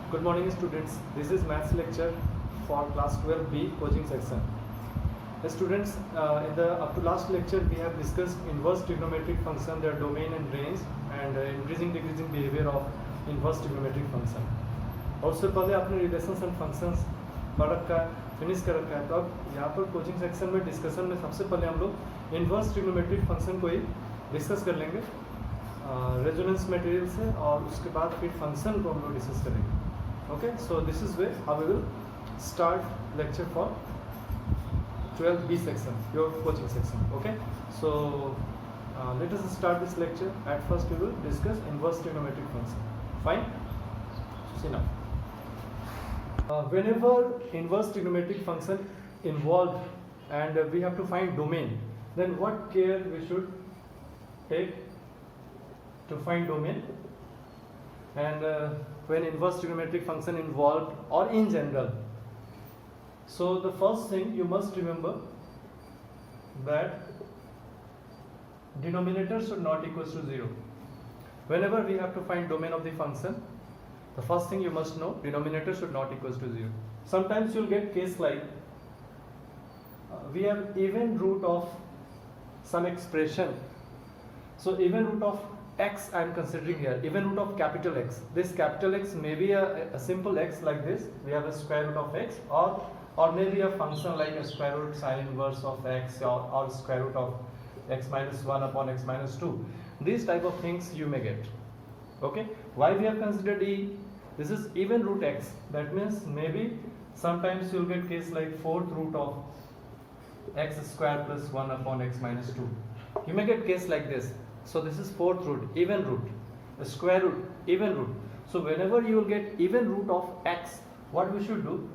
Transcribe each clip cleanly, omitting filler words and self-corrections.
Good morning students. This is maths lecture for class 12B coaching section. Students, in the up to last lecture we have discussed inverse trigonometric function, their domain and range, and increasing decreasing behavior of inverse trigonometric function. और उससे पहले आपने relations and functions पढ़ रखा है, finish कर रखा है. तो अब यहाँ पर कोचिंग सेक्शन में डिस्कशन में सबसे पहले हम लोग इन्वर्स ट्रिग्नोमेट्रिक फंक्शन को ही डिस्कस कर लेंगे रेजोनेंस मटेरियल से, और उसके बाद फिर फंक्शन को हम लोग डिस्कस करेंगे. Okay, so this is way how we will start lecture for 12B section, your coaching section. Okay, so let us start this lecture. At first we will discuss inverse trigonometric function. Fine. See now, whenever inverse trigonometric function involved and we have to find domain, then what care we should take to find domain. And when inverse trigonometric function involved or in general, so the first thing you must remember that denominator should not equals to 0. Whenever we have to find domain of the function, the first thing you must know, denominator should not equals to 0. Sometimes you'll get case like we have even root of some expression. So even root of x I am considering here, even root of capital X. This capital X may be a simple x like this, we have a square root of x, or maybe a function like a square root sine inverse of x, or square root of x minus 1 upon x minus 2. These type of things you may get. Okay, why we have considered E? This is even root x. That means maybe sometimes you will get case like fourth root of x square plus 1 upon x minus 2. You may get case like this. So this is fourth root, even root, a square root, even root. So whenever you will get even root of x, what we should do?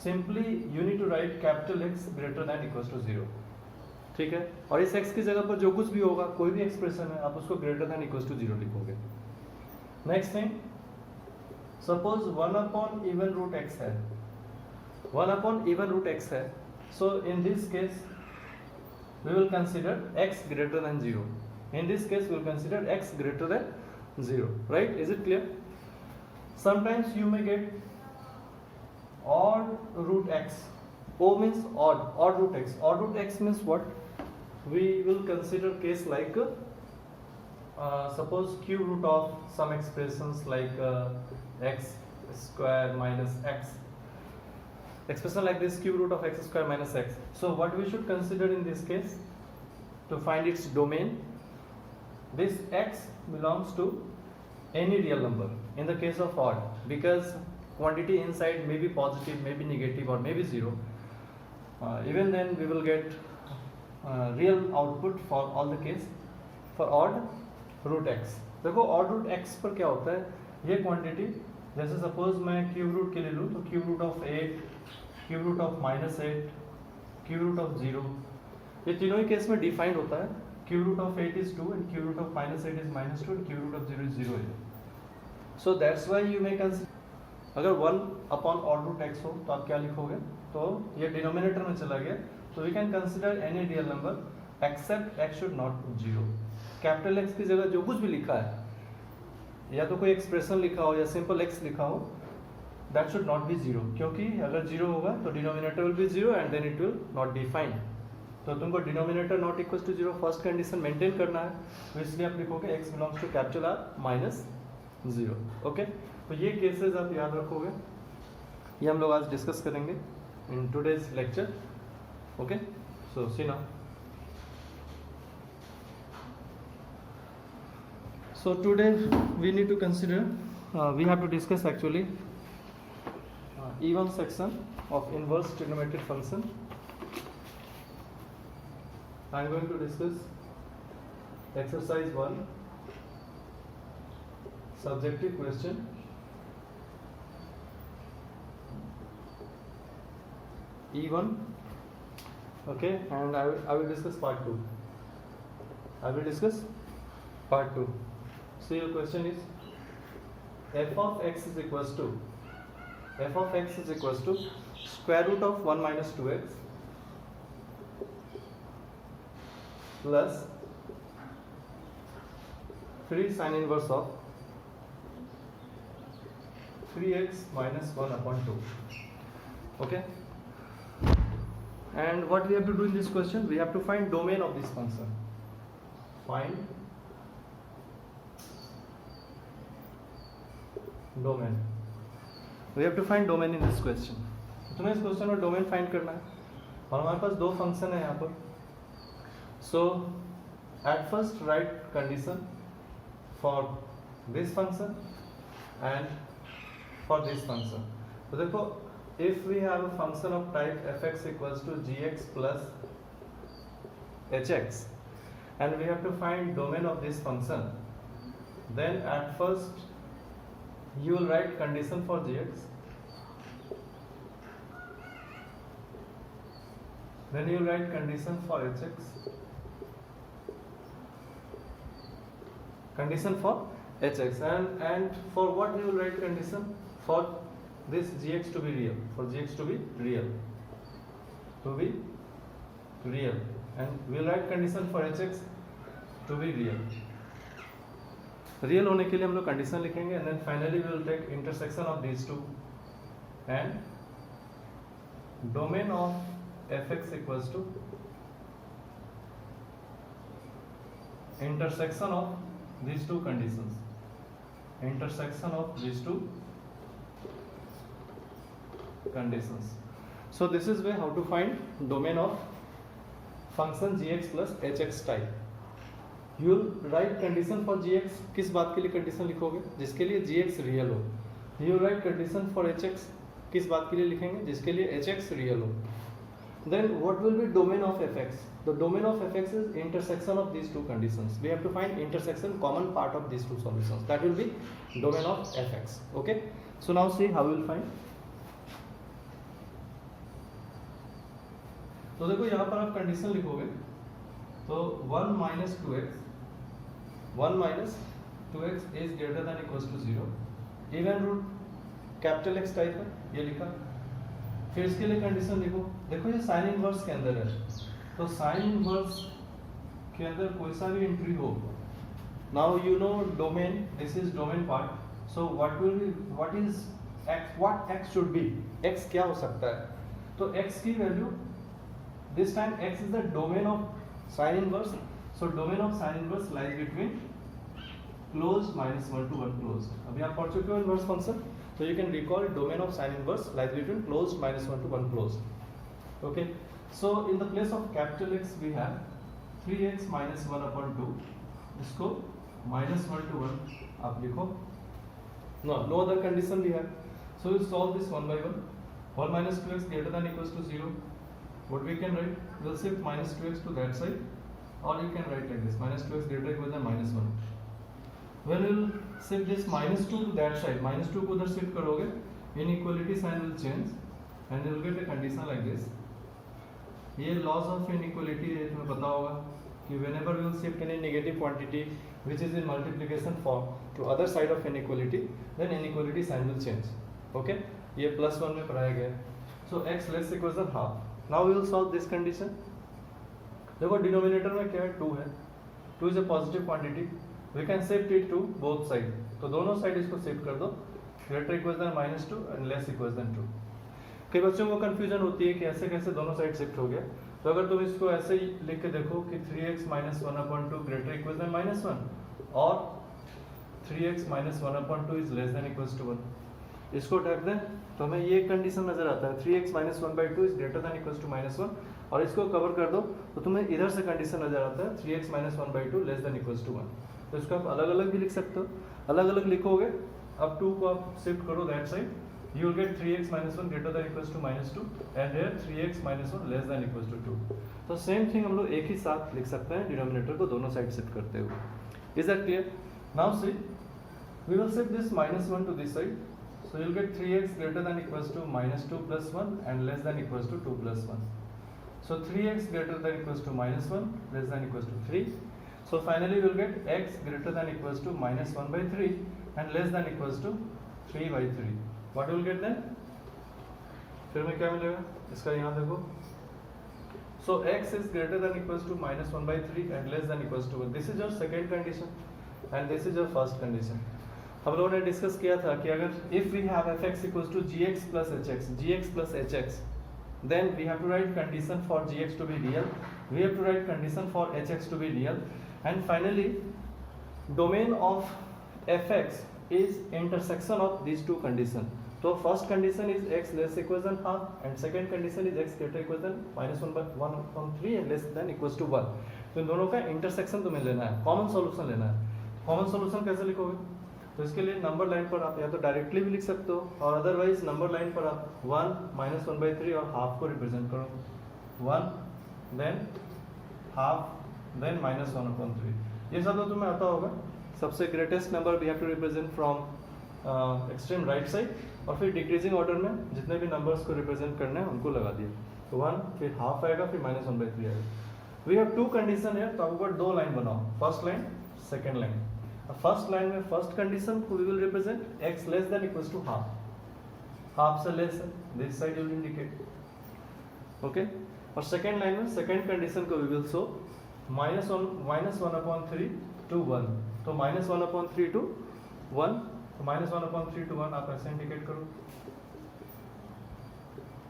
Simply you need to write capital X greater than equals to 0. ठीक है, और इस x की जगह पर जो कुछ भी होगा, कोई भी एक्सप्रेशन है, आप उसको greater than equals to 0 लिखोगे. Next thing, suppose 1 upon even root x है, 1 upon even root x है. So in this case, we will consider x greater than 0. In this case, we will consider x greater than 0. Right? Is it clear? Sometimes you may get odd root x. O means odd root x. Odd root x means what? We will consider case like suppose cube root of some expressions like x square minus x. Expression like this, cube root of x square minus x. So what we should consider in this case to find its domain? This x belongs to any real number in the case of odd, because quantity inside may be positive, may be negative, or may be 0. Even then we will get real output for all the case. For odd root x, देखो odd root x पर क्या होता है, ये quantity जैसे suppose मैं cube root के लिए लूँ तो cube root of 8, cube root of minus 8, cube root of 0, ये तीनों ही केस में डिफाइंड होता है. Cube root of 8 is 2 and cube root of minus 8 is minus 2 and cube root of 0 is 0 है. So that's why you may consider, अगर 1 upon odd root x हो तो आप क्या लिखोगे, तो ये डिनोमिनेटर में चला गया. So we can consider any real number except x should not be 0. Capital x की जगह जो कुछ भी लिखा है, या तो कोई एक्सप्रेशन लिखा हो या सिंपल x लिखा हो, that should not be 0, क्योंकि अगर 0 होगा तो denominator will be 0 and then it will not define. तो तुमको denominator not equal to 0 first condition maintain करना है, तो इसलिए आप लिखोगे x belongs to capital R minus 0. Okay, तो ये केसेस आप याद रखोगे, ये हम लोग आज डिस्कस करेंगे in today's lecture. Okay, so see now. So today we need to consider, we have to discuss actually E1 section of inverse trigonometric function. I am going to discuss exercise 1, subjective question. E1, okay, and I will discuss part 2. I will discuss part 2. So your question is, f of x is equals to square root of 1 minus 2x plus 3 sin inverse of 3x minus 1 upon 2. Okay, and what we have to do in this question, we have to find domain of this function. Find domain. We have to find domain in this question. तुम्हें इस question में domain find करना है और हमारे पास दो function है यहाँ पर. So at first write condition for this function and for this function. तो देखो, if we have a function of type fx equals to gx plus hx and we have to find domain of this function, then at first you will write condition for gx, then you will write condition for hx, condition for hx, and for what you will write condition? For this gx to be real, for gx to be real, and we will write condition for hx to be real. Real होने के लिए हम लोग condition लिखेंगे, and then finally we will take intersection of these two, and domain of fx equals to intersection of these two conditions, intersection of these two conditions. So this is way how to find domain of function gx plus hx type. You will write condition for gx. किस बात के लिए condition लिखोगे? जिसके लिए gx real हो. You will write condition for hx. किस बात के लिए लिखेंगे? जिसके लिए hx रियल हो. Then what will be domain of fx? The domain of fx is intersection of these two conditions. We have to find intersection, common part of these two solutions. That will be domain of fx. Okay. So now see how we will find. तो देखो यहाँ पर आप condition लिखोगे तो 1 minus 2x is greater than equals to 0. Even root capital X type है, ये लिखा. फिर इसके लिए कंडीशन लिखो. देखो ये साइन इनवर्स के अंदर है, तो साइन इनवर्स के अंदर कोई सा भी एंट्री हो. Now you know domain, this is domain part. So what is x, what x should be, x क्या हो सकता है. तो x की value this time x is the domain of sine inverse. So domain of sine inverse lies between closed -1 to 1 closed. अभी आप पढ़ चुके हो inverse function, so you can recall domain of sine inverse lies between closed -1 to 1 closed. Okay, so in the place of capital X we have 3x minus 1 upon 2. इसको -1 to 1 आप लिखो. No other condition we have, so we'll solve this one by one. 1 minus 2x greater than equals to 0. What we can write? We'll shift minus 2x to that side, or you can write like this: minus 2x greater equal than -1. When we will shift this -2 to that side, -2 को उधर shift करोगे, inequality sign will change and you will get a condition like this. ये laws of inequality है, तुम्हें पता होगा कि whenever we will shift any negative quantity which is in multiplication form to other side of inequality, then inequality sign will change. Okay, ये +1 में पढ़ाया गया है. So x less equals than half. Now we will solve this condition. देखो denominator में क्या है, 2 है. 2 is a positive quantity. We can shift it to both side. तो दोनों साइड इसको शिफ्ट कर दो. Greater equals than -2 and less equals than 2. कई बच्चों को कंफ्यूजन होती है कि ऐसे कैसे दोनों साइड शिफ्ट हो गया. तो अगर तुम इसको ऐसे ही लिख के देखो कि 3x minus 1 upon 2 greater equals than -1 और 3x minus 1 upon 2 is less than equals to 1. इसको टाइप दें तो हमें ये कंडीशन नजर आता है, 3x minus 1/2 is greater than equals to -1, और इसको कवर कर दो तो तुम्हें इधर से कंडीशन नजर आता है 3x minus 1/2 less than equals to 1. तो इसको आप अलग अलग भी लिख सकते हो. अलग अलग लिखोगे, अब 2 को आप शिफ्ट करो that side, you will get 3x minus 1 greater than equals to -2 and here 3x minus 1 less than equals to 2. तो सेम थिंग हम लोग एक ही साथ लिख सकते हैं डिनोमिनेटर को दोनों साइड शिफ्ट करते हुए. Is that clear? Now see we will shift this -1 to this side, so you will get 3x greater than equals to -2 plus 1 and less than equals to 2 plus 1. So 3x greater than equals to -1 less than equals to 3. So finally we will get x greater than equals to -1/3 and less than equals to 3/3. What will get then? फिर में क्या मिलेगा इसका, यहाँ देखो. So x is greater than equals to -1/3 and less than equals to 1. This is your second condition and this is your first condition. हम लोगों ने डिस्कस किया था कि अगर if we have f x equals to g x plus h x, then we have to write condition for gx to be real, we have to write condition for hx to be real, and finally domain of fx is intersection of these two conditions. So first condition is x less equals than half and second condition is x greater equals than -1/3 and less than equals to 1. तो इन दोनों का intersection तुम्हें लेना है, common solution लेना है. Common solution कैसे लिखोगे? तो इसके लिए नंबर लाइन पर आप या तो डायरेक्टली भी लिख सकते हो और अदरवाइज नंबर लाइन पर आप 1 -1/3 और हाफ को रिप्रेजेंट करो. 1 देन हाफ देन -1/3. ये सब तो तुम्हें आता होगा. सबसे greatest number we have to represent from extreme right side और फिर डिक्रीजिंग ऑर्डर में जितने भी नंबर्स को रिप्रेजेंट करने हैं उनको लगा दिया. तो 1 फिर हाफ आएगा फिर -1/3 आएगा. वी हैव टू कंडीशन है, तो आपको ऊपर दो लाइन बनाओ, first line second line. First line में फर्स्ट कंडीशन को we will represent x less than equals to half, half से लेस है, this side will indicate, okay. और सेकेंड लाइन में सेकेंड कंडीशन को वी विल शो -1/3 to 1. तो -1/3 to 1, तो -1/3 to 1 आप ऐसे इंडिकेट करो.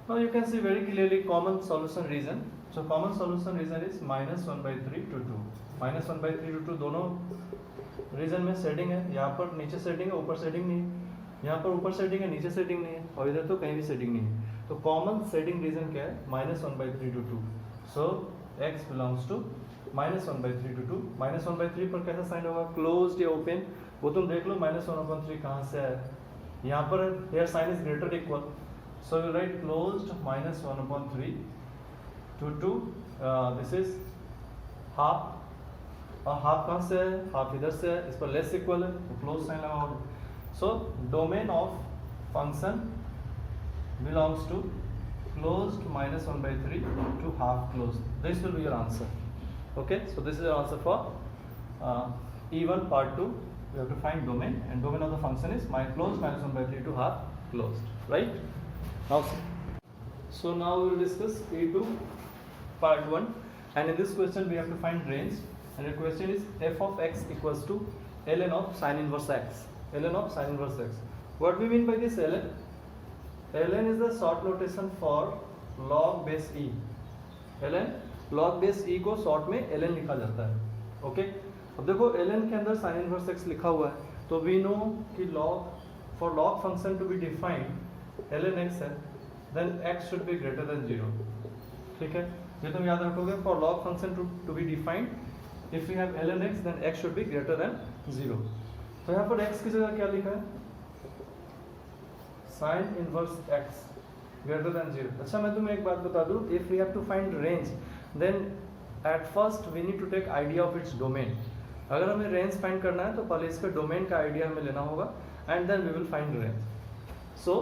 Now you can see very clearly common solution reason. So common solution reason is -1/3 to 2. -1/3 to 2 दोनों reason में सेटिंग है. यहाँ पर नीचे सेटिंग है, ऊपर सेटिंग नहीं है. यहाँ पर ऊपर सेटिंग है, नीचे सेटिंग नहीं है, और इधर तो कहीं भी सेटिंग नहीं है. तो कॉमन सेटिंग रीजन क्या है? -1/3 to 2. So x belongs to -1/3 to 2. -1/3 पर कैसा साइन होगा? क्लोज्ड या ओपन, वो तुम देख लो. -1/3 कहाँ से है? यहाँ पर here sign is greater equal, so you write closed -1/3 to 2. This is half, और हाफ कहाँ से है? हाफ इधर से है, इस पर लेस इक्वल है तो क्लोज साइन लगाओगे. So domain of function belongs to closed -1/3 to half closed. This will be your answer. Okay, so this is your answer for E1 part 2. We have to find domain, and domain of the function is closed -1/3 to half closed, right? Now so now we will discuss E2 part 1, and in this question we have to find range. And the question is f of x equals to ln of sin inverse x. ln of sin inverse x. What we mean by this ln? ln is the short notation for log base e. ln log base e को short में ln लिखा जाता है. Okay, अब देखो ln के अंदर sin inverse x लिखा हुआ है, तो we know कि log for log function to be defined ln x है, then x should be greater than 0. ठीक है, ये तुम याद रखोगे. for log function to be defined, if we have ln x then x should be greater than 0. तो यहाँ पर x की जगह क्या लिखा है? sin inverse x greater than 0. अच्छा, मैं तुम्हें एक बात बता दूँ. if we have to find range then at first we need to take idea of its domain. अगर हमें range find करना है तो पहले इसके domain का idea हमें लेना होगा, and then we will find range. So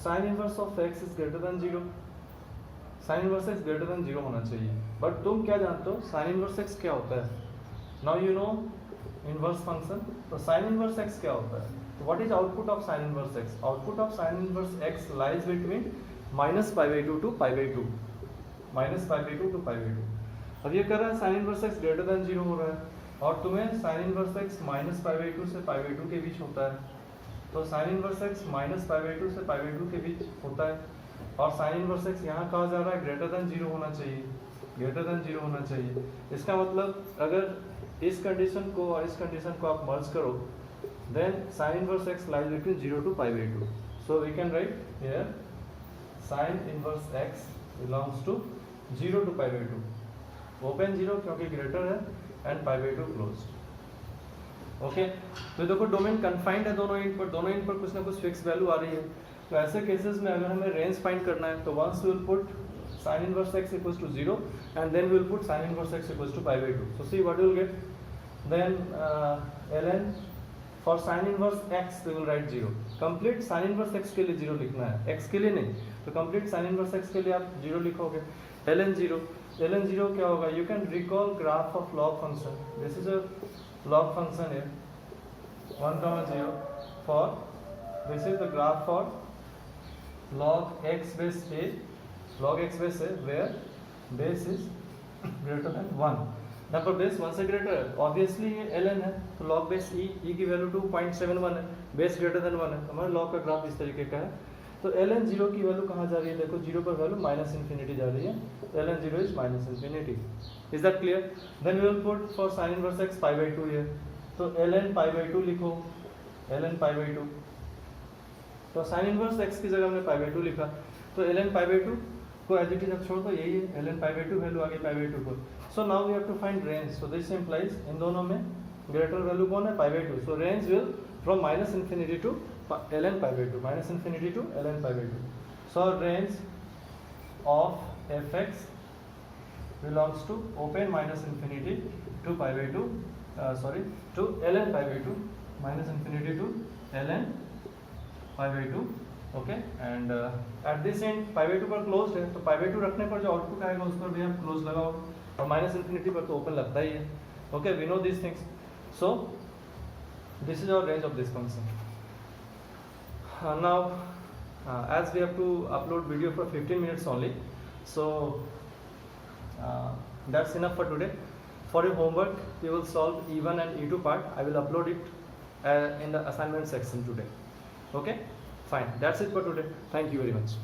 sin inverse of x is greater than 0. sin inverse x greater than 0 होना चाहिए. बट तुम क्या जानते हो sin inverse x क्या होता है? Now you know inverse function. तो sin inverse x क्या होता है? What is output of sin inverse x? Output of sin inverse x lies between -π/2 to π/2. -π/2 to π/2. अब ये कर रहा है sin inverse x greater than 0 हो रहा है, और तुम्हें sin inverse x -π/2 से π/2 के बीच होता है. तो sin inverse x -π/2 से π/2 के बीच होता है, और sin inverse x यहाँ कहा जा रहा है greater than 0 होना चाहिए. greater than 0 होना चाहिए. इसका मतलब अगर इस कंडीशन को और इस कंडीशन को आप मर्ज करो, then sin inverse x lies between 0 to π/2. So we can write here sin inverse x belongs to 0 to π/2. Open 0 क्योंकि greater है, and π/2 closed. ओके, तो देखो डोमेन कन्फाइंड है दोनों एंड पर, दोनों एंड पर कुछ ना कुछ फिक्स वैल्यू आ रही है. तो ऐसे केसेस में अगर हमें रेंज फाइंड करना है तो once we will put sin inverse x equals to 0 and then we will put sin inverse x equals to π/2. So see what we will get. Then ln for sin inverse x we will write 0. Complete sin inverse x के लिए 0 लिखना है, x के लिए नहीं. तो complete sin inverse x के लिए आप 0 लिखोगे. ln 0, ln 0 क्या होगा? You can recall graph of log function. This is a log function here, 1, 0. For this is the graph for log x base a, log x base a where base is greater than 1. यहाँ पर base 1 से greater, obviously ये ln है, तो log base e की value 2.71 है, base greater than 1 है, हमारा log का ग्राफ इस तरीके का है। तो ln 0 की वैल्यू कहाँ जा रही है, देखो 0 पर वैल्यू माइनस इन्फिनिटी जा रही है, तो ln 0 is minus infinity. Is that clear? Then we will put for sin inverse x pi by 2 here, तो ln पाई बाई 2 लिखो, ln पाई बाई 2, तो sin इनवर्स x की जगह हमने पाई बाई 2 लिखा, तो ln पाई बाई 2 को as it is अब छोड़ दो, यही है ln पाई बाई 2 वैल्यू आगे पाई बाई 2 को। So now we have to find range, so this implies in दोनों में ग्रेटर वैल्यू कौन है, pi by 2, so range will from minus infinity to ln pi by 2, minus infinity to ln pi by 2। So range of fx belongs to open minus infinity to pi by 2 to ln pi by 2, minus infinity to ln pi by 2, okay. And at this and pi by 2 पर closed है, तो पाई by 2 रखने पर जो output आएगा उस पर भी आप क्लोज लगाओ, और माइनस इन्फिनिटी पर तो ओपन लगता ही है, okay. We know this things, so this is our range of this function. Now as we have to upload video for 15 minutes only, so that's enough for today. For your homework you will solve E1 and E2 part. I will upload it in the assignment section today, okay, fine. That's it for today. Thank you very much.